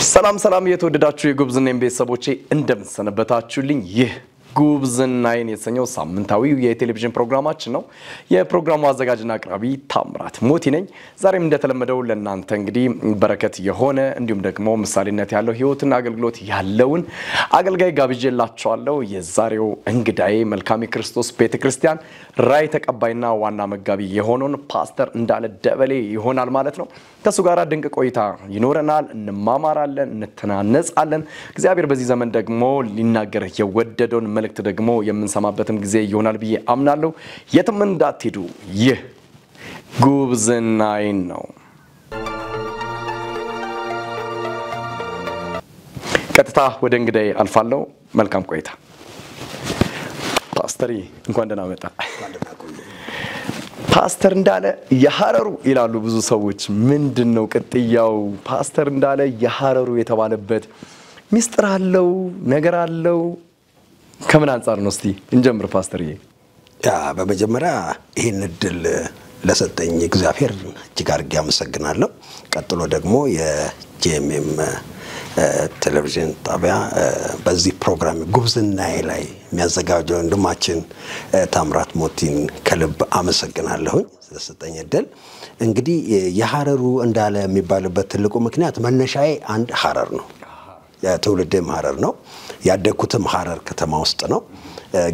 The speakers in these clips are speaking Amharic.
ሰላም የተወደዳችሁ የጉብዝናዬ ቤተሰቦቼ እንደምትሰነበታችሁልኝ ይህ ጉብዝናዬን የተሰኘው ሳምንታዊው የቴሌቪዥን ፕሮግራማችን ነው የፕሮግራሙ አዘጋጅና አቅራቢ ታምራት ሞቲ ነኝ ዛሬም እንደተለመደው ለእናንተ እንግዲህ በረከት የሆነ እንዲሁም ደግሞ ምሳሌነት ያለው ህይወትና አገልግሎት ያለውን አገልጋይ ጋብዤላችኋለሁ የዛሬው እንግዳዬ መልካም ክርስቶስ ቤተክርስቲያን ራይ ተቀባይና ዋና መጋቢ የሆነውን ፓስተር እንዳለ ደበሌ ይሆናል ማለት ነው ከሱ ጋር ድንቅ ቆይታ ይኖረናል እንማማራለን እንተናነጻለን እግዚአብሔር በዚህ ዘመን ደግሞ ሊናገር የወደደውን መልእክት ደግሞ የምንሰማበትም ጊዜ ይሆናል ብዬ አምናለሁ የትም እንዳትሄዱ ይህ ጉብዝናዬ ነው ቀጥታ ወደ እንግዳዬ አልፋለሁ መልካም ቆይታ ፓስተር እንኳን ደህና መጣ ፓስተር እንዳለ የሐረሩ ይላሉ ብዙ ሰዎች ምንድነው ቅጥያው ፓስተር እንዳለ የሐረሩ የተባለበት ሚስጥር አለው ነገር አለው ከምን አንፃር ነው እስቲ እንጀምር ፓስተርዬ ያ በመጀመሪያ ይሄን እድል ለሰጠኝ እግዚአብሔር እጅግ አድርጌ አመሰግናለሁ ቀጥሎ ደግሞ የጄኤምኤም ቴሌቪዥን ጣቢያ በዚህ ፕሮግራም ጉብዝናዬ ላይ የሚያዘጋጀው ወንድማችን ታምራት ሞቲን ከልብ አመሰግናለሁ ስለሰጠኝ እድል እንግዲህ የሐረሩ እንዳለ የሚባልበት ትልቁ ምክንያት መነሻዬ አንድ ሐረር ነው የትውልዴም ሐረር ነው ያደኩትም ሐረር ከተማ ውስጥ ነው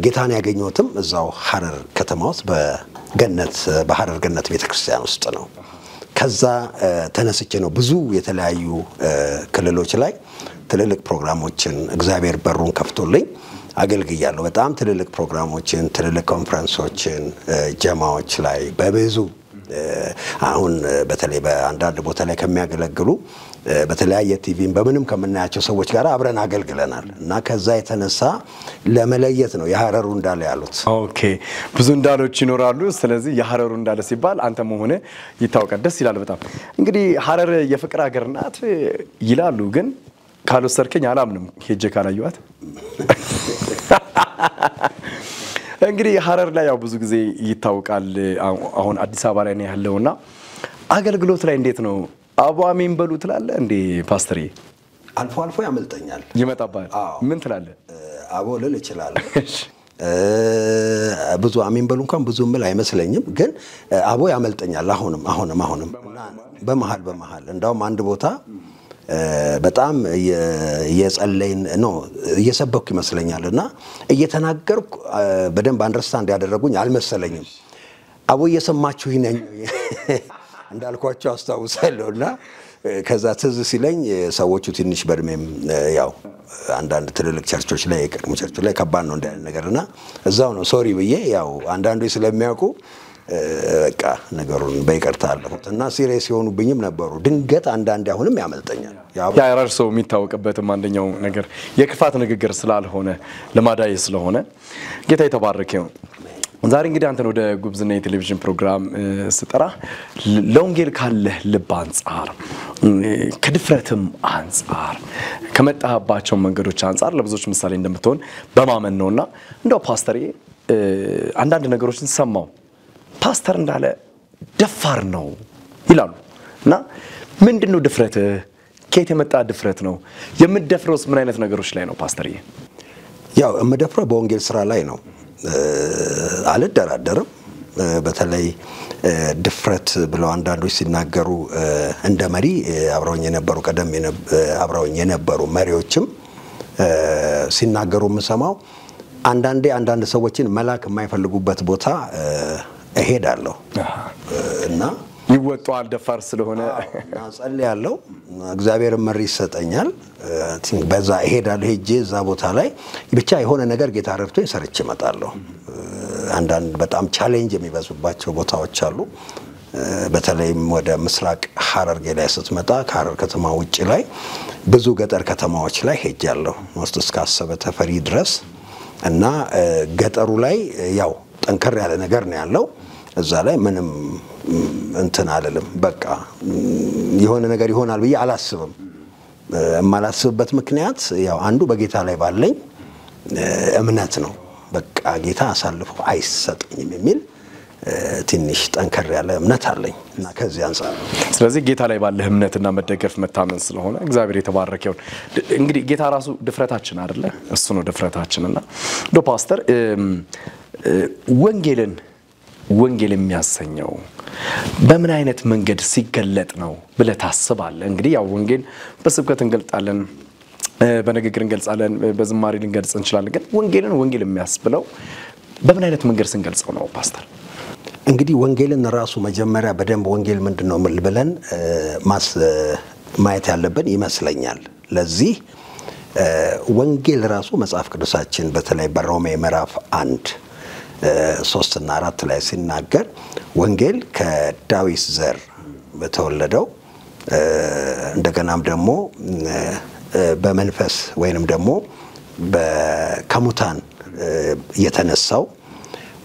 ጌታን ያገኘሁትም እዛው ሐረር ከተማ ውስጥ በገነት በሐረር ገነት ቤተክርስቲያን ውስጥ ነው ከዛ ተነስቼ ነው ብዙ የተለያዩ ክልሎች ላይ ትልልቅ ፕሮግራሞችን እግዚአብሔር በሩን ከፍቶልኝ አገልግያለሁ በጣም ትልልቅ ፕሮግራሞችን ትልልቅ ኮንፈረንሶችን ጀማዎች ላይ በብዙ አሁን በተለይ በአንዳንድ ቦታ ላይ ከሚያገለግሉ በተለያየ ቲቪን በምንም ከመናያቸው ሰዎች ጋር አብረን አገልግለናል እና ከዛ የተነሳ ለመለየት ነው የሐረሩ እንዳለ ያሉት ኦኬ ብዙ እንዳሎች ይኖራሉ ስለዚህ የሐረሩ እንዳለ ሲባል አንተ መሆነ ይታወቃል ደስ ይላል በጣም እንግዲህ ሐረር የፍቅር ሀገር ናት ይላሉ ግን ካልወሰድከኝ አላምንም ሄጄ ካላየኋት እንግዲህ ሐረር ላይ ያው ብዙ ጊዜ ይታወቃል አሁን አዲስ አበባ ላይ ነው ያለውና አገልግሎት ላይ እንዴት ነው አባሚን በሉ ትላለ እንዴ ፓስተር አልፎ አልፎ ያመልጠኛል ይመጣባል ምን ትላለ አቦ ልል ይችላል ብዙ አሜን በሉ እንኳን ብዙ ምል አይመስለኝም ግን አቦ ያመልጠኛል አሁንም በመሃል እንዳውም አንድ ቦታ በጣም የጸለይን ነው እየሰበኩ ይመስለኛልና እየተናገርኩ በደንብ አንደርስታንድ ያደረጉኝ አልመሰለኝም አቦ እየሰማችሁ ነኝ እንዳልኳቸው አስተዋውሳለሁና ከዛ ትዝ ሲለኝ ሰዎቹ ትንሽ በርሜም ያው አንዳንድ ትልልቅ ቸርቾች ላይ የቅርም ቸርቾች ላይ ከባድ ነው እንዳለ ነገርና እዛው ነው ሶሪ ብዬ ያው አንዳንዶች ስለሚያውቁ በቃ ነገሩን በይቅርታ አለሁትና ሲሪየስ የሆኑብኝም ነበሩ ድንገት አንዳንድ አሁንም ያመልጠኛል ያ ያራርሰው የሚታወቅበትም አንደኛው ነገር የክፋት ንግግር ስላልሆነ ለማዳይ ስለሆነ ጌታ የተባረከ ይሁን ዛሬ እንግዲህ አንተን ወደ ጉብዝና የቴሌቪዥን ፕሮግራም ስጠራ ለወንጌል ካለ ልብ አንፃር ከድፍረትም አንፃር ከመጣባቸው መንገዶች አንፃር ለብዙዎች ምሳሌ እንደምትሆን በማመን ነውና እንደው ፓስተር አንዳንድ ነገሮችን ሰማው ፓስተር እንዳለ ደፋር ነው ይላሉ እና ምንድነው ድፍረት ከየት የመጣ ድፍረት ነው የምትደፍረውስ ምን አይነት ነገሮች ላይ ነው ፓስተር ያው የምደፍረው በወንጌል ስራ ላይ ነው አልደራደርም በተለይ ድፍረት ብለው አንዳንዶች ሲናገሩ እንደ መሪ አብረውኝ የነበሩ ቀደም አብረውኝ የነበሩ መሪዎችም ሲናገሩ መስማው አንዳንድ ሰዎችን መላክ የማይፈልጉበት ቦታ እሄዳለሁ እና ይወጣል ደፋር ስለሆነ ጸልያለሁ እግዚአብሔር መሪ ይሰጠኛል በዛ እሄዳለሁ ሄጄ እዛ ቦታ ላይ ብቻ የሆነ ነገር ጌታ ረድቶኝ ሰርቼ እመጣለሁ አንዳንድ በጣም ቻሌንጅ የሚበዙባቸው ቦታዎች አሉ በተለይም ወደ ምስራቅ ሐረርጌ ላይ ስትመጣ ከሐረር ከተማ ውጪ ላይ ብዙ ገጠር ከተማዎች ላይ ሄጃለሁ ውስጥ እስከ አሰበ ተፈሪ ድረስ እና ገጠሩ ላይ ያው ጠንከር ያለ ነገር ነው ያለው እዛ ላይ ምንም እንትን አይደለም በቃ የሆነ ነገር ይሆናል ብዬ አላስብም ማላስብበት ምክንያት ያው አንዱ በጌታ ላይ ባለኝ እምነት ነው በቃ ጌታ አሳልፎ አይሰጠኝም የሚል ትንሽ ጠንከር ያለ እምነት አለኝ እና ከዚህ አንፃር ስለዚህ ጌታ ላይ ባለ እምነትና መደገፍ መታመን ስለሆነ እግዚአብሔር የተባረከ ይሁን። እንግዲህ ጌታ ራሱ ድፍረታችን አይደለ? እሱ ነው ድፍረታችንና ፓስተር ወንጌል የሚያሰኘው በምን አይነት መንገድ ሲገለጥ ነው ብለህ ታስባለህ? እንግዲህ ያው ወንጌል በስብከት እንገልጣለን፣ በንግግር እንገልጻለን፣ በዝማሬ ልንገልጽ እንችላለን። ግን ወንጌል የሚያስብለው በምን አይነት መንገድ ስንገልጸው ነው ፓስተር? እንግዲህ ወንጌልን ራሱ መጀመሪያ በደንብ ወንጌል ምንድነው ብለን ማየት ያለብን ይመስለኛል። ለዚህ ወንጌል ራሱ መጽሐፍ ቅዱሳችን በተለይ በሮሜ ምዕራፍ 1 3 እና 4 ላይ ሲናገር ወንጌል ከዳዊት ዘር በተወለደው እንደገናም ደግሞ በመንፈስ ወይንም ደግሞ ከሙታን የተነሳው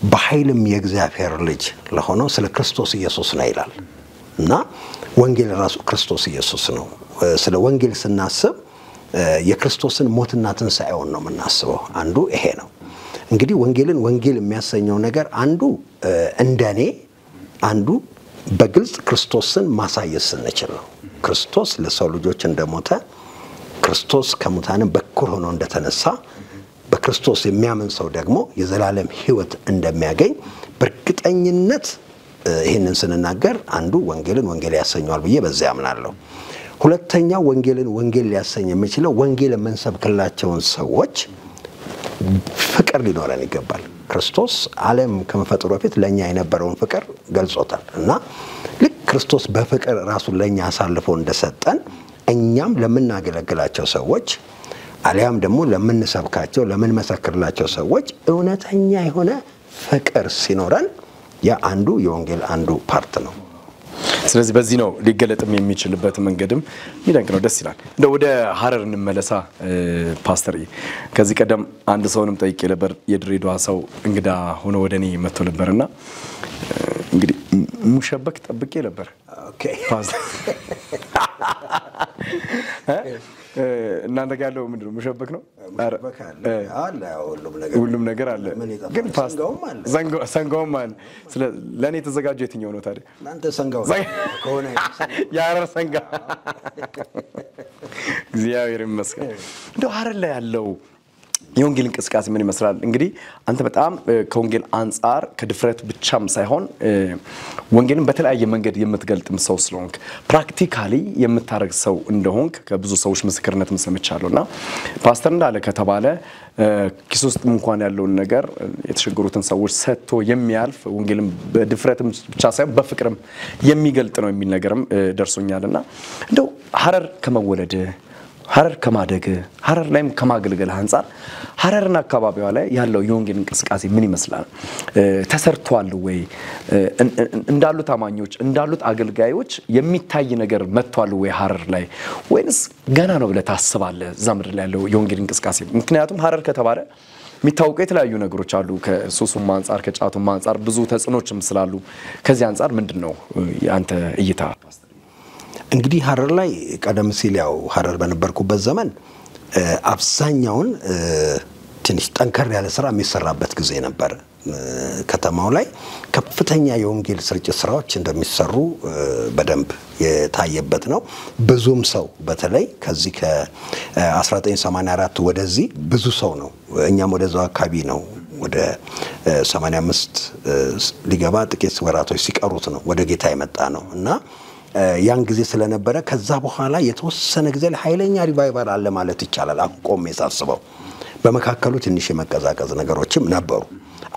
በኃይልም የእግዚአብሔር ልጅ ለሆነው ስለ ክርስቶስ ኢየሱስ ነው ይላል እና ወንጌል ራሱ ክርስቶስ ኢየሱስ ነው። ስለ ወንጌል ስናስብ የክርስቶስን ሞትና ትንሣኤውን ነው የምናስበው። አንዱ ይሄ ነው። እንግዲህ ወንጌል የሚያሰኘው ነገር አንዱ እንደኔ አንዱ በግልጽ ክርስቶስን ማሳየት ስንችል ነው። ክርስቶስ ለሰው ልጆች እንደሞተ፣ ክርስቶስ ከሙታንም በኩር ሆኖ እንደተነሳ፣ በክርስቶስ የሚያምን ሰው ደግሞ የዘላለም ሕይወት እንደሚያገኝ በእርግጠኝነት ይህንን ስንናገር አንዱ ወንጌል ያሰኘዋል ብዬ በዚያ አምናለሁ። ሁለተኛው ወንጌል ሊያሰኝ የሚችለው ወንጌል የምንሰብክላቸውን ሰዎች ፍቅር ሊኖረን ይገባል። ክርስቶስ ዓለም ከመፈጠሩ በፊት ለኛ የነበረውን ፍቅር ገልጾታል እና ልክ ክርስቶስ በፍቅር ራሱን ለኛ አሳልፎ እንደሰጠን እኛም ለምናገለግላቸው ሰዎች አሊያም ደግሞ ለምንሰብካቸው ለምንመሰክርላቸው ሰዎች እውነተኛ የሆነ ፍቅር ሲኖረን ያ አንዱ የወንጌል አንዱ ፓርት ነው። ስለዚህ በዚህ ነው ሊገለጥም የሚችልበት መንገድም ይደንቅ ነው። ደስ ይላል። እንደው ወደ ሐረር እንመለሳ ፓስተር። ከዚህ ቀደም አንድ ሰውንም ጠይቄ ነበር፣ የድሬዳዋ ሰው እንግዳ ሆኖ ወደኔ መጥቶ ነበርና እንግዲህ ሙሸበክ ጠብቄ ነበር። ኦኬ ፓስተር እናንተ ጋር ያለው ምንድነው? ሙሸበክ ነው አለ ሁሉም ነገር አለ። ግን ሰንጋውም አለ። ለኔ የተዘጋጀው የትኛው ነው ታዲያ? እናንተ ሰንጋው ከሆነ የሐረር ሰንጋ። እግዚአብሔር ይመስገን። እንደው ሐረር ላይ ያለው የወንጌል እንቅስቃሴ ምን ይመስላል? እንግዲህ አንተ በጣም ከወንጌል አንፃር ከድፍረት ብቻም ሳይሆን ወንጌልን በተለያየ መንገድ የምትገልጥም ሰው ስለሆንክ ፕራክቲካሊ የምታረግ ሰው እንደሆንክ ከብዙ ሰዎች ምስክርነት ሰምቻለሁና ፓስተር እንዳለ ከተባለ ኪስ ውስጥ እንኳን ያለውን ነገር የተሸገሩትን ሰዎች ሰጥቶ የሚያልፍ ወንጌልን በድፍረትም ብቻ ሳይሆን በፍቅርም የሚገልጥ ነው የሚል ነገርም ደርሶኛልና እንደው ሐረር ከመወለድ ሐረር ከማደግ ሐረር ላይም ከማገልገል አንፃር ሐረርና አካባቢዋ ላይ ያለው የወንጌል እንቅስቃሴ ምን ይመስላል? ተሰርቷል ወይ? እንዳሉት አማኞች እንዳሉት አገልጋዮች የሚታይ ነገር መጥቷል ወይ ሐረር ላይ? ወይንስ ገና ነው ብለህ ታስባለህ እዛ ምድር ላይ ያለው የወንጌል እንቅስቃሴ? ምክንያቱም ሐረር ከተባለ የሚታወቁ የተለያዩ ነገሮች አሉ። ከሱሱም አንፃር ከጫቱም አንፃር ብዙ ተጽዕኖችም ስላሉ ከዚህ አንፃር ምንድነው ያንተ እይታ? እንግዲህ ሐረር ላይ ቀደም ሲል ያው ሐረር በነበርኩበት ዘመን አብዛኛውን ትንሽ ጠንከር ያለ ስራ የሚሰራበት ጊዜ ነበር። ከተማው ላይ ከፍተኛ የወንጌል ስርጭት ስራዎች እንደሚሰሩ በደንብ የታየበት ነው። ብዙም ሰው በተለይ ከዚህ ከ1984 ወደዚህ ብዙ ሰው ነው። እኛም ወደዛው አካባቢ ነው ወደ 85 ሊገባ ጥቂት ወራቶች ሲቀሩት ነው ወደ ጌታ የመጣ ነው እና ያን ጊዜ ስለነበረ ከዛ በኋላ የተወሰነ ጊዜ ኃይለኛ ሪቫይቫል አለ ማለት ይቻላል። አቆም የሳስበው በመካከሉ ትንሽ የመቀዛቀዝ ነገሮችም ነበሩ።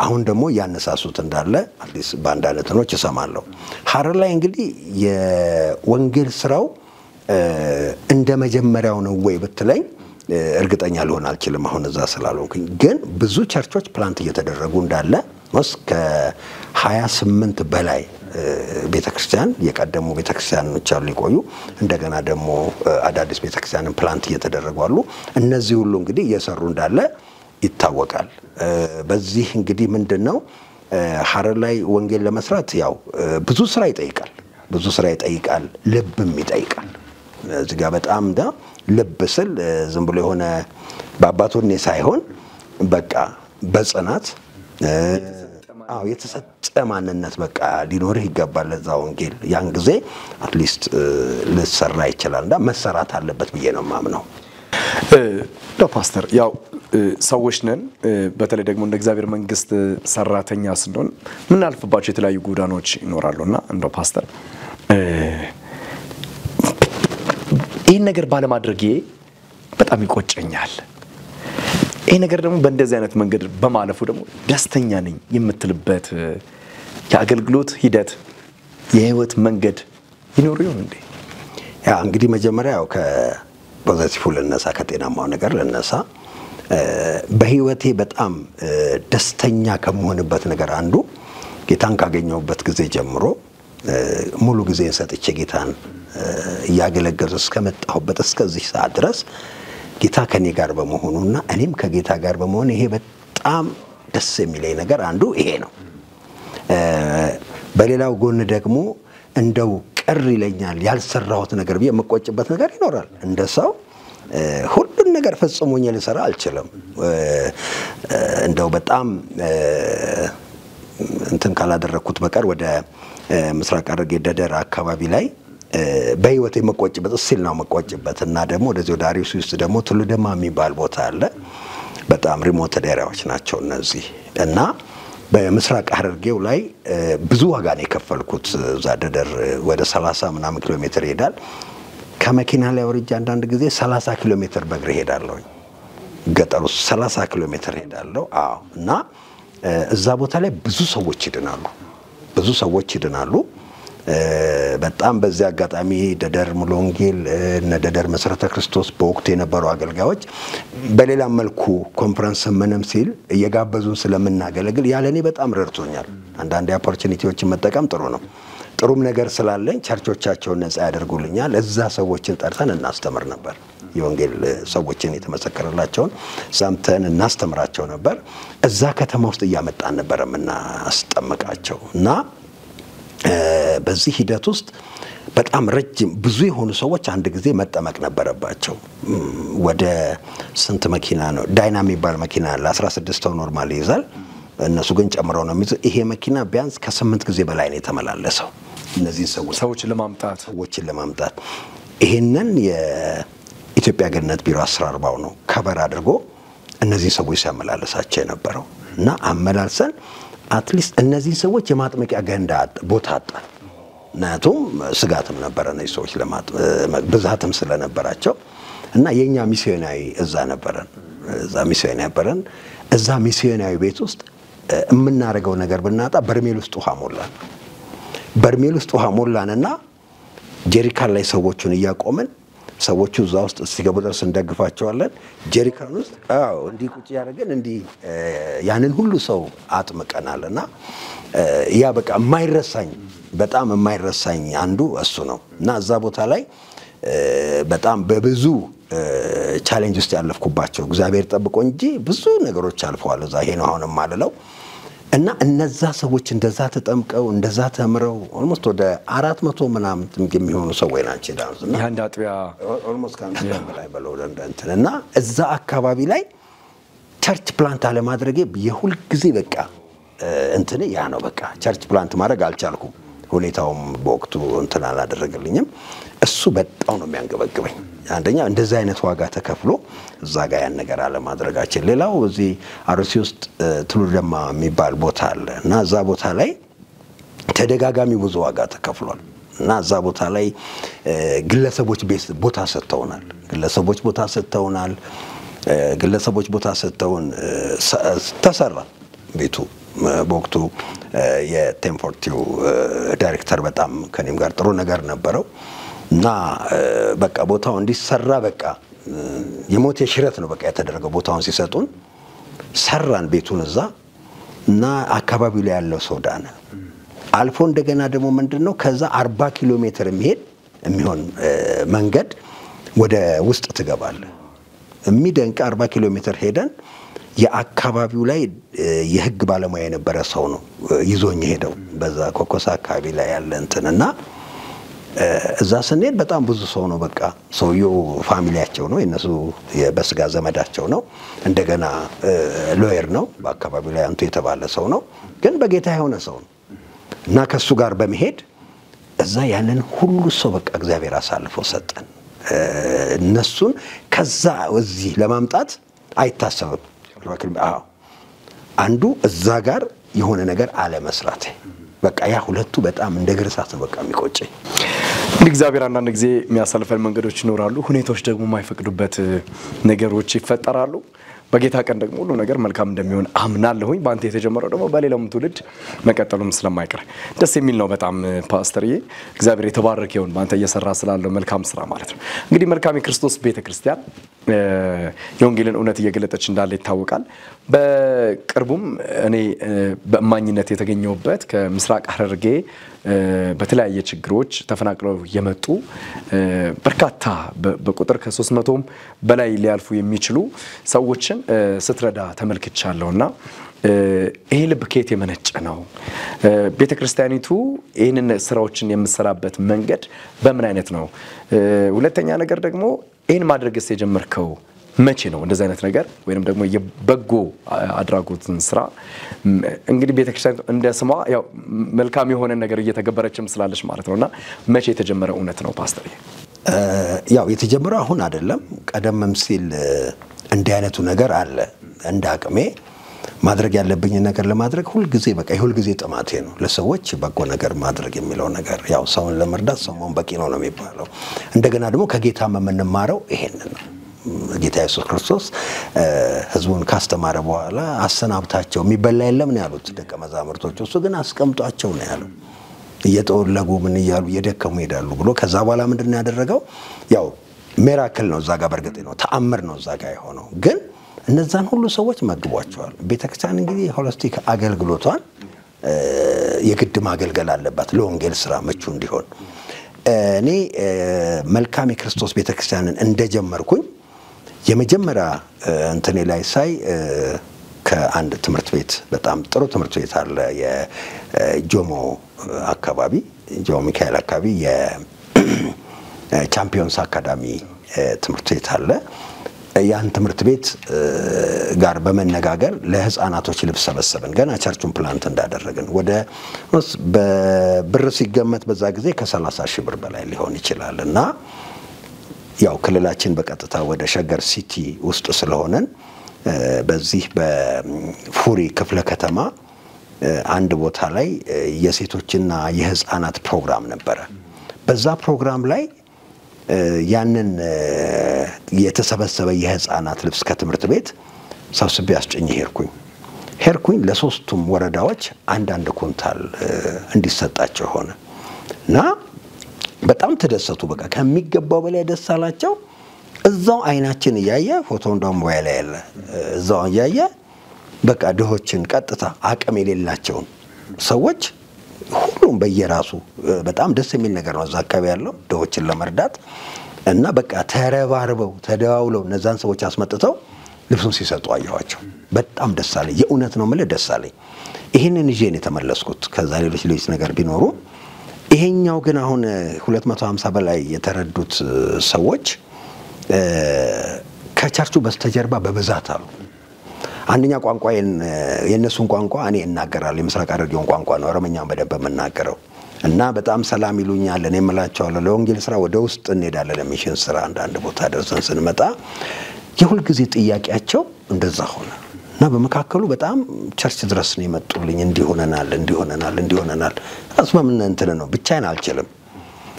አሁን ደግሞ ያነሳሱት እንዳለ አዲስ ባንድ አለተኖች ይሰማለሁ። ሐረር ላይ እንግዲህ የወንጌል ስራው እንደ መጀመሪያው ነው ወይ ብትለኝ እርግጠኛ ልሆን አልችልም አሁን እዛ ስላልሆንኩኝ። ግን ብዙ ቸርቾች ፕላንት እየተደረጉ እንዳለ ከ28 በላይ ቤተክርስቲያን የቀደሙ ቤተክርስቲያኖች አሉ ሊቆዩ እንደገና ደግሞ አዳዲስ ቤተክርስቲያንን ፕላንት እየተደረጉ አሉ። እነዚህ ሁሉ እንግዲህ እየሰሩ እንዳለ ይታወቃል። በዚህ እንግዲህ ምንድነው ሐረር ላይ ወንጌል ለመስራት ያው ብዙ ስራ ይጠይቃል፣ ልብም ይጠይቃል። እዚህ ጋር በጣም ልብ ስል ዝም ብሎ የሆነ በአባቶኔ ሳይሆን በቃ በጽናት አዎ የተሰጠ ማንነት በቃ ሊኖርህ ይገባል ለዛ ወንጌል ያን ጊዜ አትሊስት ልሰራ ይችላልና መሰራት አለበት ብዬ ነው ማምነው ፓስተር ያው ሰዎች ነን በተለይ ደግሞ እንደ እግዚአብሔር መንግስት ሰራተኛ ስንሆን ምን አልፈባቸው የተለያዩ ጎዳናዎች ይኖራሉና እንደው ፓስተር ይሄን ነገር ባለማድረጌ በጣም ይቆጨኛል ይሄ ነገር ደግሞ በእንደዚህ አይነት መንገድ በማለፉ ደግሞ ደስተኛ ነኝ የምትልበት የአገልግሎት ሂደት የህይወት መንገድ ይኖር ይሆን እንዴ ያ እንግዲህ መጀመሪያ ያው ከፖዚቲቭ ለነሳ ከጤናማው ነገር ለነሳ በህይወቴ በጣም ደስተኛ ከመሆንበት ነገር አንዱ ጌታን ካገኘሁበት ጊዜ ጀምሮ ሙሉ ጊዜ ሰጥቼ ጌታን ያገለገሉ እስከመጣሁበት እስከዚህ ሰዓት ድረስ ጌታ ከኔ ጋር በመሆኑና እኔም ከጌታ ጋር በመሆን ይሄ በጣም ደስ የሚለኝ ነገር አንዱ ይሄ ነው በሌላው ጎን ደግሞ እንደው ቅር ይለኛል ያልሰራሁት ነገር በመቆጭበት ነገር ይኖራል እንደ ሰው ሁሉን ነገር ፈጽሞኝ ልሰራ አልችልም እንደው በጣም እንትን ካላደረኩት በቀር ወደ ምስራቅ ሐረርጌ ደደር አካባቢ ላይ በህይወቴ መቆጭበት እስል ነው መቆጭበት እና ደግሞ ወደዚህ ወደ አሪሱ ውስጥ ደግሞ ትሉደማ የሚባል ቦታ አለ በጣም ሪሞት ኤሪያዎች ናቸው እነዚህ እና በምስራቅ ሐረርጌው ላይ ብዙ ዋጋ ነው የከፈልኩት እዛ ደደር ወደ 30 ምናምን ኪሎ ሜትር ይሄዳል ከመኪና ላይ ወርጄ አንዳንድ ጊዜ 30 ኪሎ ሜትር በእግር ሄዳለሁ ገጠሩ 30 ኪሎ ሜትር ሄዳለሁ አዎ እና እዛ ቦታ ላይ ብዙ ሰዎች ይድናሉ በጣም በዚህ አጋጣሚ ደደር ሙሉ ወንጌል እና ደደር መሰረተ ክርስቶስ በወቅቱ የነበሩ አገልጋዮች በሌላ መልኩ ኮንፈረንስ ምንም ሲል እየጋበዙን ስለምናገለግል ያለኔ በጣም ረድቶኛል አንዳንድ ኦፖርቹኒቲዎችን መጠቀም ጥሩ ነው ጥሩም ነገር ስላለኝ ቸርቾቻቸውን ነፃ ያደርጉልኛል እዛ ሰዎችን ጠርተን እናስተምር ነበር የወንጌል ሰዎችን የተመሰከረላቸውን ሰምተን እናስተምራቸው ነበር እዛ ከተማ ውስጥ ያመጣን ነበር እናስጠምቃቸው እና በዚህ ሂደት ውስጥ በጣም ረጅም ብዙ የሆኑ ሰዎች አንድ ጊዜ መጠመቅ ነበረባቸው ወደ ስንት መኪና ነው ዳይናሚ የሚባል መኪና ለ16 ሰው ኖርማሊ ይዛል እነሱ ግን ጨምረው ነው የሚይዙ ይሄ መኪና ቢያንስ ከ8 ጊዜ በላይ ነው የተመላለሰው እነዚህ ሰዎችን ለማምጣት ይሄንን የኢትዮጵያ ገነት ቢሮ 1040 ነው ከበር አድርጎ እነዚህ ሰዎች ሲያመላለሳቸው የነበረው እና አመላልሰን አትሊስት እነዚህ ሰዎች የማጥመቂያ ገንዳ ቦታ አጣን ናቱም ስጋትም ነበር እነዚህ ሰዎች ብዛትም ስለነበራቸው እና የኛ ሚስዮናዊ እዛ ነበረን እዛ ሚስዮናዊ ቤት ውስጥ እምናረጋው ነገር ብናጣ በርሜል ውስጥ ውሃ ሞላንና ጀሪካን ላይ ሰዎችን ያቆመን ሰዎቹ እዛ ውስጥ ሲገቡ ድረስ እንደግፋቸዋለን ጀሪካን ውስጥ እንዲ ቁጭ ያደረገን እንዲ ያንን ሁሉ ሰው አጥምቀናልና ያ በቃ በጣም የማይረሳኝ አንዱ እሱ ነው እና እዛ ቦታ ላይ በጣም በብዙ ቻሌንጅ ውስጥ ያለፍኩባቸው እግዚአብሔር ጠብቆ እንጂ ብዙ ነገሮች አልፈዋል እዛ ይሄ ነው አሁንም ማለለው እና እነዛ ሰዎች እንደዛ ተጠምቀው እንደዛ ተምረው ኦልሞስት ወደ 400 ምናምን የሚሆኑ ሰዎች ናቸው ዳንስና ያንዳ አጥቢያ ኦልሞስት ካንተ በላይ በለው እንደንተና እዛ አካባቢ ላይ ቸርች ፕላንት አለ ማድረግ የሁል ጊዜ በቃ እንትን ያ ነው በቃ ቸርች ፕላንት ማድረግ አልቻልኩም ሁኔታውም በወቅቱ እንትን አላደረገልኝም እሱ በጣም ነው የሚያንገበግበኝ አንደኛ እንደዛ አይነት ዋጋ ተከፍሎ እዛ ጋር ያን ነገር አለ ማድረጋችን ሌላው እዚህ አርሲ ውስጥ ትሉደማ የሚባል ቦታ አለ እና እዛ ቦታ ላይ ተደጋጋሚ ብዙ ዋጋ ተከፍሏል እና እዛ ቦታ ላይ ግለሰቦች ቦታ ሰጥተውን ተሰራ ቤቱ በወቅቱ የቴምፖርቲው ዳይሬክተር በጣም ከኔም ጋር ጥሩ ነገር ነበረው እና በቃ ቦታው እንዲሰራ በቃ የሞት የሽረት ነው በቃ የተደረገው ቦታውን ሲሰጡን ሰራን ቤቱን እዛ እና አካባቢው ላይ ያለው ሰው ዳነ አልፎ እንደገና ደግሞ ምንድነው ከዛ 40 ኪሎ ሜትር የሚሆን መንገድ ወደ ውስጥ ትገባለ የሚደንቅ 40 ኪሎ ሜትር ሄደን የአካባቢው ላይ የህግ ባለሙያ የነበረ ሰው ነው ይዞኝ ሄደው በዛ ኮኮሳ አካባቢ ላይ ያለ እንትንና እዛ ስንሄድ በጣም ብዙ ሰው ነው። በቃ ሰውየው ፋሚሊያቸው ነው፣ የነሱ በስጋ ዘመዳቸው ነው። እንደገና ሎየር ነው፣ በአካባቢው ላይ አንቱ የተባለ ሰው ነው፣ ግን በጌታ የሆነ ሰው ነው። እና ከሱ ጋር በመሄድ እዛ ያንን ሁሉ ሰው በቃ እግዚአብሔር አሳልፎ ሰጠን። እነሱን ከዛ እዚህ ለማምጣት አይታሰብም። አንዱ እዛ ጋር የሆነ ነገር አለ መስራት በቃ ያ ሁለቱ በጣም እንደ ግርሳት ነው በቃ የሚቆጨኝ። እግዚአብሔር አንዳንድ ጊዜ የሚያሳልፈን መንገዶች ይኖራሉ፣ ሁኔታዎች ደግሞ የማይፈቅዱበት ነገሮች ይፈጠራሉ። በጌታ ቀን ደግሞ ሁሉ ነገር መልካም እንደሚሆን አምናለሁኝ። ባንተ የተጀመረው ደግሞ በሌላውም ትውልድ መቀጠሉም ስለማይቀር ደስ የሚል ነው በጣም ፓስተርዬ። እግዚአብሔር የተባረከ ይሁን ባንተ እየሰራ ስላለው መልካም ስራ ማለት ነው። እንግዲህ መልካም የክርስቶስ ቤተክርስቲያን የወንጌልን እውነት እየገለጠች እንዳለ ይታወቃል። በቅርቡም እኔ በእማኝነት የተገኘሁበት ከምስራቅ ሐረርጌ በተለያየ ችግሮች ተፈናቅለው የመጡ በርካታ በቁጥር ከ300ም በላይ ሊያልፉ የሚችሉ ሰዎችን ስትረዳ ተመልክቻለሁና ይሄ ልብ ከየት የመነጨ ነው? ቤተክርስቲያኒቱ ይህንን ስራዎችን የምትሰራበት መንገድ በምን አይነት ነው? ሁለተኛ ነገር ደግሞ ይህን ማድረግስ የጀመርከው መቼ ነው? እንደዚህ አይነት ነገር ወይንም ደግሞ የበጎ አድራጎትን ስራ እንግዲህ ቤተክርስቲያን እንደ ስሟ ያው መልካም የሆነ ነገር እየተገበረችም ስላለች ማለት ነውና መቼ የተጀመረ እውነት ነው ፓስተር? ያው የተጀመረው አሁን አይደለም፣ ቀደምም ሲል እንዲህ አይነቱ ነገር አለ። እንደ አቅሜ ማድረግ ያለብኝ ነገር ለማድረግ ሁሉ ጊዜ በቃ ሁሉ ጊዜ ጥማቴ ነው ለሰዎች በጎ ነገር ማድረግ የሚለው ነገር። ያው ሰውን ለመርዳት ሰውን በቂ ነው የሚባለው። እንደገና ደግሞ ከጌታ የምንማረው ይሄንን ነው። ጌታ ኢየሱስ ክርስቶስ ህዝቡን ካስተማረ በኋላ አሰናብታቸው የሚበላ የለም ነው ያሉት ደቀ መዛሙርቶቹ። እሱ ግን አስቀምጧቸው ነው ያለው። እየተወለጉ ምን እያሉ እየደከሙ ይሄዳሉ ብሎ ከዛ በኋላ ምንድነው ያደረገው? ያው ሚራክል ነው እዛ ጋር በርግጥ ነው ተአምር ነው እዛ ጋር የሆነው፣ ግን እነዛን ሁሉ ሰዎች መግቧቸዋል። ቤተክርስቲያን እንግዲህ ሆሊስቲክ አገልግሎቷን የግድ ማገልገል አለባት ለወንጌል ስራ ምቹ እንዲሆን። እኔ መልካም የክርስቶስ ቤተክርስቲያንን እንደጀመርኩኝ የመጀመሪያ እንትኔ ላይ ሳይ ከአንድ ትምህርት ቤት በጣም ጥሩ ትምህርት ቤት አለ የጆሞ አካባቢ ጆሞ ሚካኤል አካባቢ የቻምፒዮንስ አካዳሚ ትምህርት ቤት አለ። ያን ትምህርት ቤት ጋር በመነጋገር ለህፃናቶች ልብስ ሰበሰብን። ገና ቸርቹን ፕላንት እንዳደረግን ወደ በብር ሲገመት በዛ ጊዜ ከ30,000 ብር በላይ ሊሆን ይችላል እና ያው ክልላችን በቀጥታ ወደ ሸገር ሲቲ ውስጥ ስለሆነን በዚህ በፉሪ ክፍለ ከተማ አንድ ቦታ ላይ የሴቶችና የህፃናት ፕሮግራም ነበረ። በዛ ፕሮግራም ላይ ያንን የተሰበሰበ የህፃናት ልብስ ከትምህርት ቤት ሰብስቤ አስጭኝ ሄርኩኝ ለሶስቱም ወረዳዎች አንድ ኩንታል እንዲሰጣቸው ሆነ እና በጣም ተደሰቱ። በቃ ከሚገባው በላይ ደስ አላቸው። እዛው አይናችን ያየ ፎቶውን ደግሞ ባይላ ያለ እዛው ያየ በቃ ድሆችን ቀጥታ አቅም የሌላቸው ሰዎች ሁሉም በየራሱ በጣም ደስ የሚል ነገር ነው እዛ አካባቢ ያለው ድሆችን ለመርዳት እና በቃ ተረባርበው ተደዋውለው እነዛን ሰዎች አስመጥተው ልብሱን ሲሰጡ አያዋቸው። በጣም ደስ አለኝ። የእውነት ነው ማለት ደስ አለኝ። ይሄንን ይዤ ነው የተመለስኩት። ከዛ ሌሎች ነገር ቢኖሩ ይሄኛው ግን አሁን 250 በላይ የተረዱት ሰዎች ከቸርቹ በስተጀርባ በብዛት አሉ። አንደኛ ቋንቋዬን የነሱን ቋንቋ እኔ እናገራለሁ። የምስራቅ ሐረርጌውን ቋንቋ ነው ኦሮምኛን በደንብ የምናገረው እና በጣም ሰላም ይሉኛል። እኔ እምላቸዋለሁ ለወንጌል ስራ ወደ ውስጥ እንሄዳለን። ለሚሽን ስራ አንድ ቦታ ደርሰን ስንመጣ የሁል ጊዜ ጥያቄያቸው እንደዛ ሆነ እና በመካከሉ በጣም ቸርች ድረስ ነው የመጡልኝ። እንዲሆነናል አስማምን እንትን ነው ብቻዬን አልችልም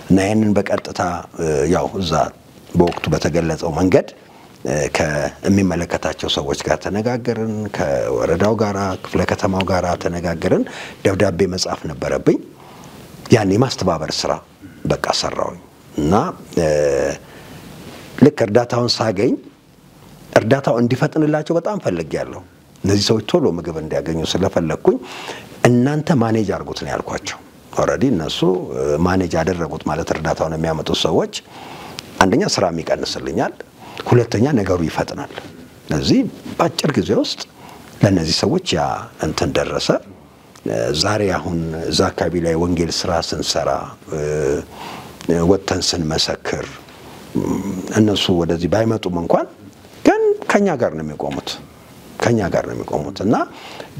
እና ያንን በቀጥታ ያው እዛ በወቅቱ በተገለጸው መንገድ ከሚመለከታቸው ሰዎች ጋር ተነጋገርን። ከወረዳው ጋራ ክፍለ ከተማው ጋራ ተነጋገርን። ደብዳቤ መጻፍ ነበረብኝ። ያን የማስተባበር ስራ በቃ ሰራውኝ እና ልክ እርዳታውን ሳገኝ እርዳታው እንዲፈጥንላቸው በጣም ፈልጌያለሁ። እነዚህ ሰዎች ቶሎ ምግብ እንዲያገኙ ስለፈለኩኝ እናንተ ማኔጅ አድርጉት ነው ያልኳቸው። ኦሬዲ እነሱ ማኔጅ ያደረጉት ማለት እርዳታውን የሚያመጡት ሰዎች አንደኛ ስራ ይቀንስልኛል፣ ሁለተኛ ነገሩ ይፈጥናል። ስለዚህ በአጭር ጊዜ ውስጥ ለነዚህ ሰዎች ያ እንትን ደረሰ። ዛሬ አሁን እዛ አካባቢ ላይ ወንጌል ስራ ስንሰራ ወጥተን ስንመሰክር እነሱ ወደዚህ ባይመጡም እንኳን ግን ከኛ ጋር ነው የሚቆሙት እና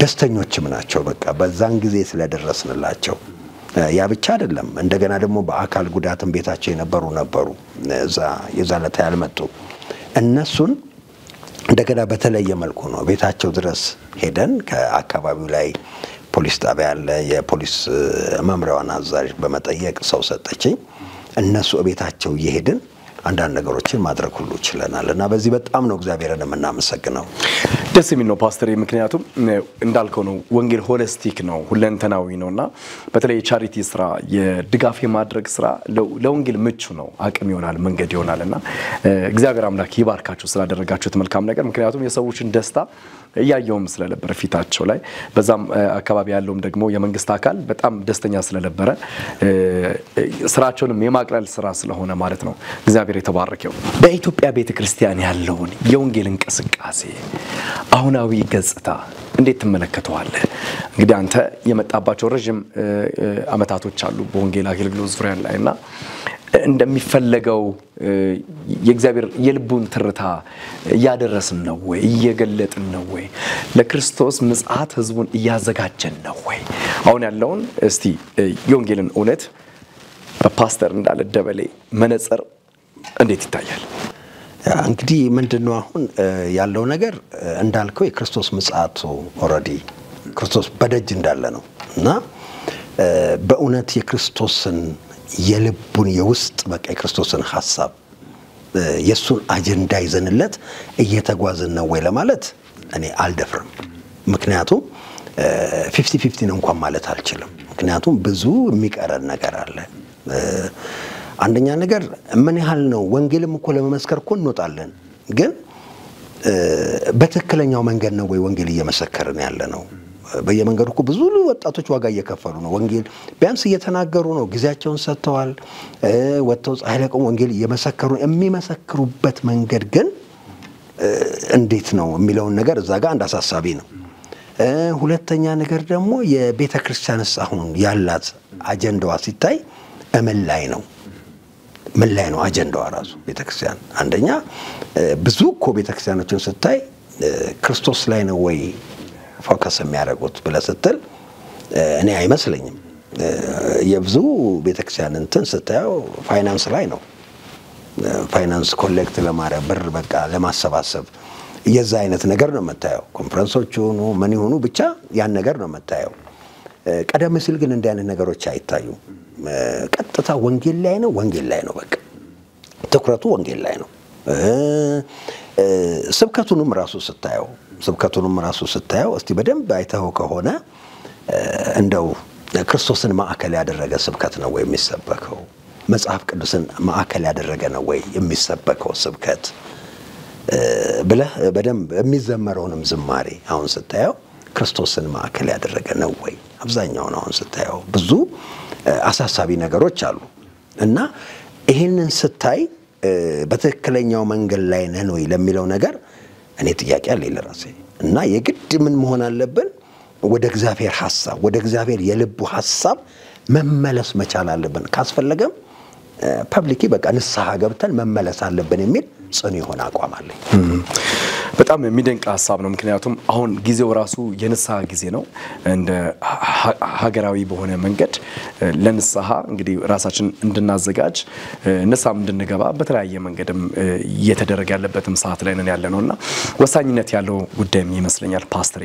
ደስተኞችም ናቸው በቃ በዛን ጊዜ ስለደረስንላቸው ያ ብቻ አይደለም እንደገና ደግሞ በአካል ጉዳትም ቤታቸው ነበሩ የዛለታ ያልመጡ እነሱን እንደገና በተለየ መልኩ ነው ቤታቸው ድረስ ሄደን ከአካባቢው ላይ ፖሊስ ጣቢያ ያለ የፖሊስ መምሪያዋን አዛዥ በመጠየቅ ሰው ሰጠችኝ እነሱ ቤታቸው እየሄድን አንዳንድ ነገሮችን ማድረግ ሁሉ ይችላልና በዚህ በጣም ነው እግዚአብሔርን የምናመሰግነው ደስ የሚል ነው ፓስተር ምክንያቱም እንዳልከው ነው ወንጌል ሆሊስቲክ ነው ሁለንተናዊ ነውና በተለይ ቻሪቲ ስራ የድጋፍ የማድረግ ስራ ለወንጌል ምቹ ነው አቅም ይሆናል መንገድ ይሆናልና እግዚአብሔር አምላክ ይባርካችሁ ስላደረጋችሁት መልካም ነገር ምክንያቱም የሰዎችን ደስታ ያያየውም ስለነበር ፊታቸው ላይ በዛም አካባቢ ያለውም ደግሞ የመንግስት አካል በጣም ደስተኛ ስለነበረ ስራቸውንም የማቅለል ስራ ስለሆነ ማለት ነው እግዚአብሔር የተባረከው በኢትዮጵያ ቤተክርስቲያን ያለውን የወንጌል እንቅስቃሴ አሁናዊ ገጽታ እንዴት ተመለከተዋለህ እንግዲህ አንተ የመጣባቸው ረጅም አመታቶች አሉ በወንጌል አገልግሎት ዙሪያ ላይና እንደሚፈልገው የእግዚአብሔር የልቡን ትርታ ያደረስን ነው ወይ እየገለጥን ነው ወይ ለክርስቶስ ምጽአት ህዝቡን ያዘጋጀን ነው ወይ አሁን ያለውን እስቲ የወንጌልን እውነት በፓስተር እንዳለ ደበሌ መነጽር እንዴት ይታያል እንግዲህ ምንድነው አሁን ያለው ነገር እንዳልከው የክርስቶስ ምጽአቱ ኦሬዲ ክርስቶስ በደጅ እንዳለ ነው እና በእውነት የክርስቶስን የልቡን የውስጥ በቃ የክርስቶስን ሐሳብ የሱን አጀንዳ ይዘንለት እየተጓዘን ነው ወይ ለማለት እኔ አልደፍርም ምክንያቱም 50-50 እንኳን ማለት አልችልም ምክንያቱም ብዙ የሚቀረን ነገር አለ አንደኛ ነገር ምን ያህል ነው ወንጌልም እኮ ለመመስከር እኮ እንወጣለን ግን በትክክለኛው መንገድ ነው ወይ ወንጌል እየመሰከርን ያለ ነው በየመንገዱ እኮ ብዙ ወጣቶች ዋጋ እየከፈሉ ነው ወንጌል ቢያንስ እየተናገሩ ነው ጊዜያቸውን ሰጥተዋል ወጥተው ፀሐይ ለቆም ወንጌል እየመሰከሩ የሚመሰክሩበት መንገድ ግን እንዴት ነው የሚለውን ነገር እዛ ጋር እንዳሳሳቢ ነው ሁለተኛ ነገር ደግሞ የቤተክርስቲያንስ አሁን ያላት አጀንዳዋ ሲታይ ምን ላይ ነው አጀንዳዋ ራሱ ቤተክርስቲያን አንደኛ ብዙ እኮ ቤተክርስቲያኖችን ስታይ ክርስቶስ ላይ ነው ወይ ፎከስ የሚያደርጉት ብለስትል እኔ አይመስለኝም የብዙ ቤተክርስቲያን እንትን ስታየው ፋይናንስ ላይ ነው ፋይናንስ ኮሌክት ለማድረግ ብር በቃ ለማሰባሰብ የዛ አይነት ነገር ነው መታየው ኮንፈረንሶች ሆኑ ምን ይሆኑ ብቻ ያን ነገር ነው መታየው ቀደም ሲል ግን እንደ አይነት ነገሮች አይታዩም ቀጥታ ወንጌል ላይ ነው በቃ ትኩረቱ ወንጌል ላይ ነው ስብከቱንም ራሱ ስታየው እስቲ በደንብ አይተው ከሆነ እንደው ክርስቶስን ማዕከል ያደረገ ስብከት ነው ወይ የሚሰበከው መጽሐፍ ቅዱስን ማዕከል ያደረገ ነው ወይ የሚሰበከው ስብከት ብለህ በደንብ የሚዘመረውንም ዝማሬ አሁን ስታየው ክርስቶስን ማዕከል ያደረገ ነው ወይ አብዛኛው ነው አሁን ስታየው ብዙ አሳሳቢ ነገሮች አሉ እና ይሄንን ስታይ በትክክለኛው መንገድ ላይ ነን ወይ ለሚለው ነገር እኔ ጥያቄ አለ ለራሴ እና የግድ ምን መሆን አለብን ወደ እግዚአብሔር ሐሳብ ወደ እግዚአብሔር የልቡ ሐሳብ መመለስ መቻል አለብን ካስፈለገም ፐብሊክ በቃ ንስሐ ገብተን መመለስ አለብን የሚል ጽኑ የሆነ አቋም አለ በጣም የሚደንቅ ሐሳብ ነው ምክንያቱም አሁን ጊዜው ራሱ የንስሐ ጊዜ ነው እንደ ሀገራዊ በሆነ መንገድ ለንስሐ እንግዲህ ራሳችን እንድናዘጋጅ ንስሐም እንድንገባ በተለያየ መንገድም እየተደረገ ያለበትም ሰዓት ላይ ነን ያለነውና ወሳኝነት ያለው ጉዳይም ይመስለኛል ፓስተር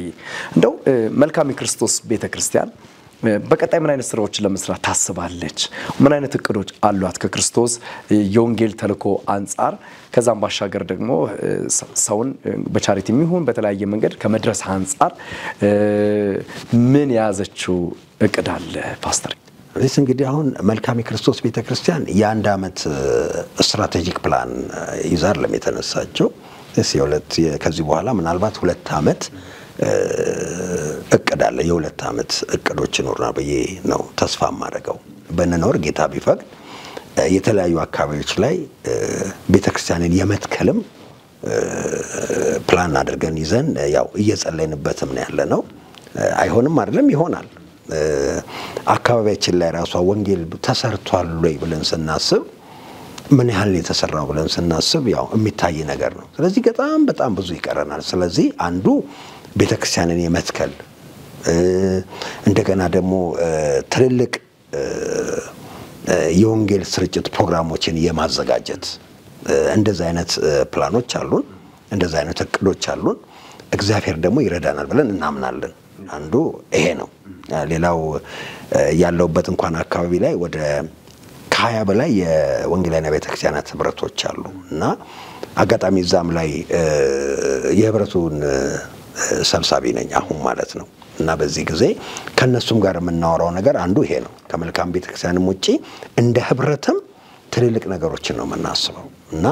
እንደው መልካም የክርስቶስ ቤተክርስቲያን በቀጣይ ምን አይነት ስራዎችን ለመስራት ታስባለች ምን አይነት እቅዶች አሏት ከክርስቶስ የወንጌል ተልኮ አንፃር ከዛም ባሻገር ደግሞ ሰውን በቻሪቲ የሚሆን በተለያየ መንገድ ከመድረስ አንፃር ምን ያዘችው እቅድ አለ ፓስተር እዚህ እንግዲህ አሁን መልካም የክርስቶስ ቤተክርስቲያን የአንድ አመት ስትራቴጂክ ፕላን ይዛር ለሚተነሳቸው ከዚህ በኋላ ምናልባት 2 አመት እቅድ አለ የ2 አመት እቅዶች ይኖርና በየ ነው ተስፋ ማድረገው በነኖር ጌታ ቢፈቅድ የተለያዩ አካባቢዎች ላይ ቤተክርስቲያንን የመትከልም ፕላን አድርገን ይዘን ያው እየጸለይንበትም ነው ያለነው አይሆንም አይደለም ይሆናል አካባቢያችን ላይ ራሷ ወንጌል ተሰርቷል ወይ ብለን ስናስብ ምን ያህል የተሰራው ብለን ስናስብ ያው የሚታይ ነገር ነው። ስለዚህ በጣም ብዙ ይቀረናል። ስለዚህ አንዱ ቤተክርስቲያንን የመትከል እንደገና ደግሞ ትልልቅ የወንጌል ስርጭት ፕሮግራሞችን የማዘጋጀት እንደዛ አይነት ፕላኖች አሉን፣ እንደዛ አይነት እቅዶች አሉን። እግዚአብሔር ደግሞ ይረዳናል ብለን እናምናለን። አንዱ ይሄ ነው። ሌላው ያለውበት እንኳን አካባቢ ላይ ወደ 20 በላይ የወንጌላውያን ቤተክርስቲያናት ህብረቶች አሉ እና አጋጣሚ እዛም ላይ የህብረቱን ሰብሳቢ ነኝ አሁን ማለት ነው። እና በዚህ ጊዜ ከነሱም ጋር የምናወራው ነገር አንዱ ይሄ ነው። ከመልካም ቤተክርስቲያንም ውጪ እንደ ህብረትም ትልልቅ ነገሮችን ነው የምናስበው እና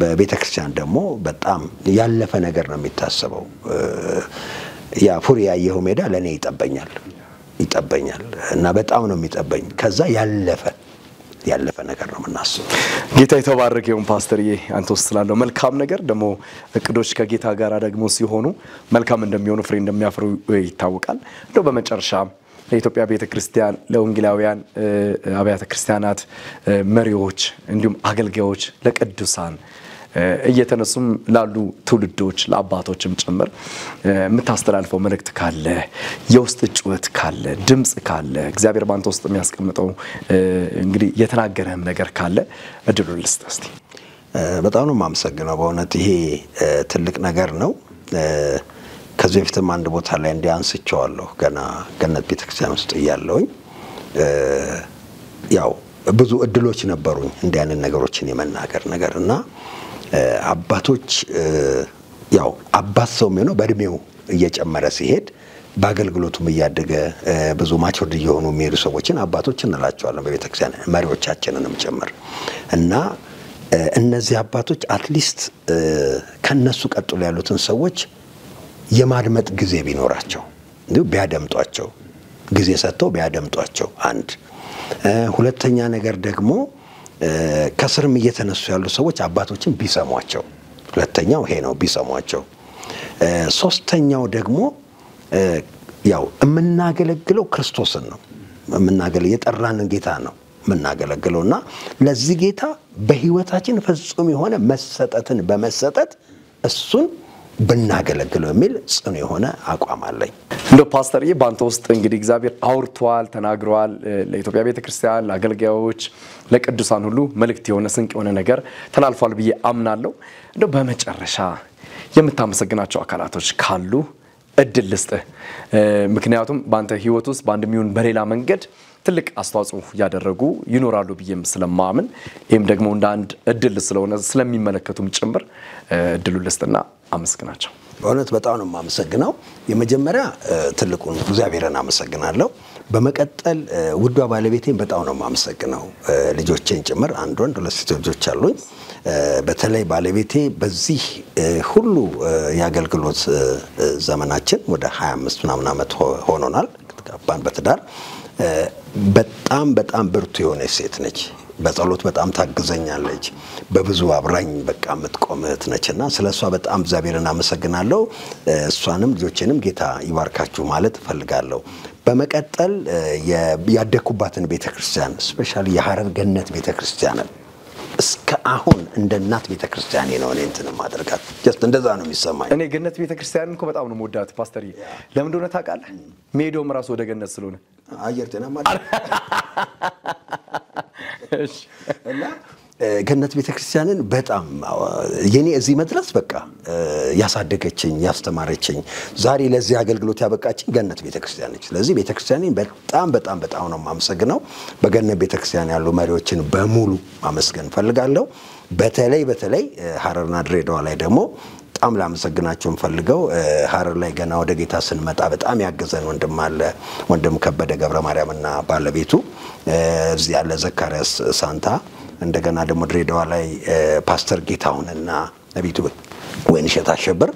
በቤተክርስቲያን ደግሞ በጣም ያለፈ ነገር ነው የሚታሰበው። ያ ፉሪ ያየው ሜዳ ለኔ ይጠበኛል እና በጣም ነው የሚጠበኝ። ከዛ ያለፈ ነገር ነው የምናስበው። ጌታ የተባረከ ይሁን ፓስተርዬ። አንተ ውስጥ ስላለው መልካም ነገር ደግሞ እቅዶች ከጌታ ጋር ደግሞ ሲሆኑ መልካም እንደሚሆኑ ፍሬ እንደሚያፈሩ ይታወቃል። እንደው በመጨረሻ ለኢትዮጵያ ቤተክርስቲያን ለወንጌላውያን አብያተ ክርስቲያናት መሪዎች እንዲሁም አገልጋዮች ለቅዱሳን እየተነሱም ላሉ ትውልዶች ለአባቶችም ጭምር የምታስተላልፈው መልእክት ካለ የውስጥ ጩኸት ካለ ድምጽ ካለ እግዚአብሔር ባንተ ውስጥ የሚያስቀምጠው እንግዲህ የተናገረህም ነገር ካለ እድሉን ልስጥ እስቲ። በጣም ነው የማመሰግነው። በእውነት ይሄ ትልቅ ነገር ነው። ከዚህ በፊትም አንድ ቦታ ላይ እንዲያንስቸዋለሁ ገና ገነት ቤተክርስቲያን ውስጥ እያለሁኝ ያው ብዙ እድሎች ነበሩኝ እንዲያን ነገሮችን የመናገር ነገርና አባቶች ያው አባት ሰው ነው በእድሜው እየጨመረ ሲሄድ በአገልግሎቱም እያደገ ብዙ ማቹርድ እየሆኑ የሚሄዱ ሰዎችን አባቶች እንላቸዋለን በቤተክርስቲያን መሪዎቻችንንም ጭምር እና እነዚህ አባቶች አትሊስት ከነሱ ቀጥሎ ያሉትን ሰዎች የማድመጥ ጊዜ ቢኖራቸው እንዴ ቢያደምጧቸው ጊዜ ሰጥተው ቢያደምጧቸው አንድ ሁለተኛ ነገር ደግሞ ከስርም እየተነሱ ያሉ ሰዎች አባቶችን ቢሰሟቸው ሁለተኛው ይሄ ነው ቢሰሟቸው ሶስተኛው ደግሞ ያው የምናገለግለው ክርስቶስን ነው የጠራንን ጌታ ነው የምናገለግለውና ለዚህ ጌታ በህይወታችን ፍጹም የሆነ መሰጠትን በመሰጠት እሱን ብናገለግለው የሚል ጽኑ የሆነ አቋም አለኝ። እንደ ፓስተርዬ ባንተ ውስጥ እንግዲህ እግዚአብሔር አውርቷል ተናግሯል ለኢትዮጵያ ቤተክርስቲያን ለአገልጋዮች ለቅዱሳን ሁሉ መልእክት የሆነ ስንቅ የሆነ ነገር ተላልፏል ብዬ አምናለሁ። እንደ በመጨረሻ የምታመሰግናቸው አካላቶች ካሉ እድል ልስጥህ። ምክንያቱም ባንተ ህይወት ውስጥ ባንድ ሚሆን በሌላ መንገድ ትልቅ አስተዋጽኦ ያደረጉ ይኖራሉ ብዬም ስለማምን ይሄም ደግሞ እንደ አንድ እድል ስለሆነ ስለሚመለከቱም ጭምር እድሉን ልስጥና አመስግናቸው። በእውነት በጣም ነው የማመሰግነው። የመጀመሪያ ትልቁን እግዚአብሔርን አመሰግናለሁ። በመቀጠል ውዷ ባለቤቴን በጣም ነው የማመሰግነው። ልጆቼን ጭምር አንድ ወንድ ሁለት ሴት ልጆች አሉኝ። በተለይ ባለቤቴ በዚህ ሁሉ የአገልግሎት ዘመናችን ወደ 25 ምናምን ዓመት ሆኖናል ከተጋባን በትዳር በጣም ብርቱ የሆነች ሴት ነች። በጸሎት በጣም ታግዘኛለች። በብዙ አብራኝ በቃ የምትቆምት ነችና ስለሷ በጣም እግዚአብሔርን አመሰግናለሁ። እሷንም ልጆቼንም ጌታ ይባርካችሁ ማለት ፈልጋለሁ። በመቀጠል ያደኩባትን ቤተክርስቲያን ስፔሻሊ የሐረር ገነት ቤተክርስቲያን እስከ አሁን እንደ እናት ቤተክርስቲያኔ ነው እኔ እንትን ማድረጋት ጀስት እንደዛ ነው የሚሰማኝ። እኔ ገነት ቤተክርስቲያንን እኮ በጣም ነው የምወዳት ፓስተርዬ። ለምን እንደሆነ ታውቃለህ? ሜዶም ራስ ወደ ገነት ስለሆነ አየር ጤና ማለት እሺ እና ገነት ቤተክርስቲያንን በጣም የኔ እዚህ መድረስ በቃ ያሳደገችኝ ያስተማረችኝ ዛሬ ለዚህ አገልግሎት ያበቃችኝ ገነት ቤተክርስቲያን ነች። ስለዚህ ቤተክርስቲያንን በጣም ነው የማመሰግነው። በገነት ቤተክርስቲያን ያሉ መሪዎችን በሙሉ ማመስገን ፈልጋለሁ። በተለይ ሐረርና ድሬዳዋ ላይ ደግሞ በጣም ላመሰግናቸው ፈልገው ሐረር ላይ ገና ወደ ጌታ ስንመጣ በጣም ያገዘን ወንድም አለ ወንድም ከበደ ገብረ ማርያምና ባለቤቱ እዚህ ያለ ዘካሪያስ ሳንታ እንደገና ደግሞ ድሬዳዋ ላይ ፓስተር ጌታውንና ነቢቱ ወይንሸት አሸበር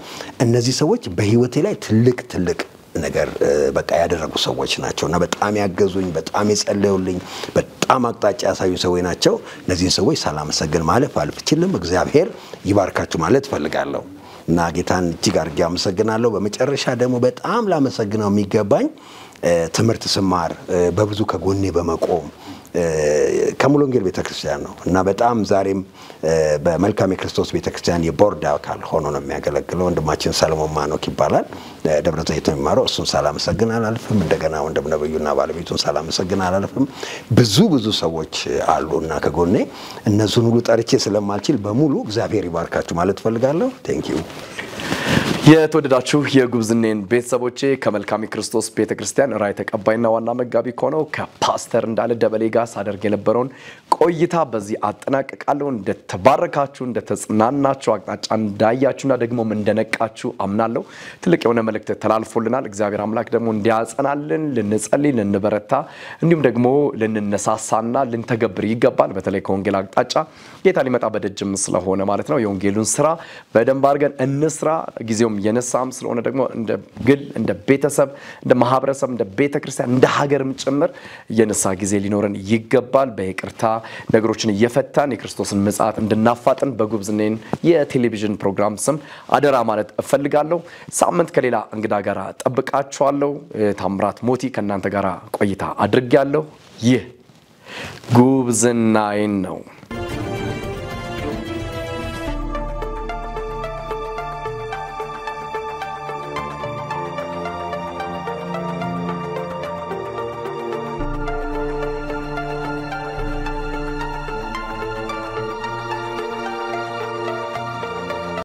እነዚህ ሰዎች በህይወቴ ላይ ትልቅ ነገር በቃ ያደረጉ ሰዎች ናቸውና በጣም ያገዙኝ በጣም የጸለዩልኝ በጣም አቅጣጫ ያሳዩ ሰዎች ናቸው። እነዚህ ሰዎች ሳላመሰግን ማለፍ አልችልም። እግዚአብሔር ይባርካችሁ ማለት ፈልጋለሁ። እና ጌታን እጅግ አድርጌ አመሰግናለሁ። በመጨረሻ ደግሞ በጣም ላመሰግነው የሚገባኝ ትምህርት ስማር በብዙ ከጎኔ በመቆም ከሙሉ ወንጌል ቤተክርስቲያን ነው እና በጣም ዛሬም በመልካም የክርስቶስ ቤተክርስቲያን የቦርድ አካል ሆኖ ነው የሚያገለግለው ወንድማችን ሰለሞን ማኖክ ይባላል። ደብረ ዘይት ነው የሚማረው። እሱን ሳላመሰግን አላልፍም። እንደገና ወንድም ነብዩና ባለቤቱን ሳላመሰግን አላልፍም። ብዙ ሰዎች አሉና ከጎኔ እነሱን ሁሉ ጠርቼ ስለማልችል በሙሉ እግዚአብሔር ይባርካችሁ ማለት ፈልጋለሁ። ቴንክ ዩ። የተወደዳችሁ የጉብዝኔን ቤተሰቦቼ ከመልካም የክርስቶስ ቤተክርስቲያን ራይ ተቀባይና ዋና መጋቢ ሆነው ከፓስተር እንዳለ ደበሌ ጋር ሳደርግ የነበረውን ቆይታ በዚህ አጠናቀቃለሁ። እንደተባረካችሁ እንደተጽናናችሁ አቅጣጫ እንዳያችሁና ደግሞ እንደነቃችሁ አምናለሁ። ትልቅ የሆነ መልእክት ተላልፎልናል። እግዚአብሔር አምላክ ደግሞ እንዲያጸናልን ልንጸልይ ልንበረታ እንዲሁም ደግሞ ልንነሳሳና ልንተገብር ይገባል። በተለይ ከወንጌል አቅጣጫ ጌታ ሊመጣ በደጅም ስለሆነ ማለት ነው የወንጌሉን ስራ በደንብ አድርገን እንስራ። ጊዜው የነሳም ስለሆነ ደግሞ እንደ ግል እንደ ቤተሰብ እንደ ማህበረሰብ እንደ ቤተክርስቲያን እንደ ሀገርም ጭምር የነሳ ጊዜ ሊኖረን ይገባል። በይቅርታ ነገሮችን እየፈታን የክርስቶስን ምጽአት እንድናፋጥን በጉብዝኔን የቴሌቪዥን ፕሮግራም ስም አደራ ማለት እፈልጋለሁ። ሳምንት ከሌላ እንግዳ ጋር ጠብቃችኋለሁ። ታምራት ሞቲ ከናንተ ጋር ቆይታ አድርጌያለሁ። ይህ ጉብዝናዬን ነው።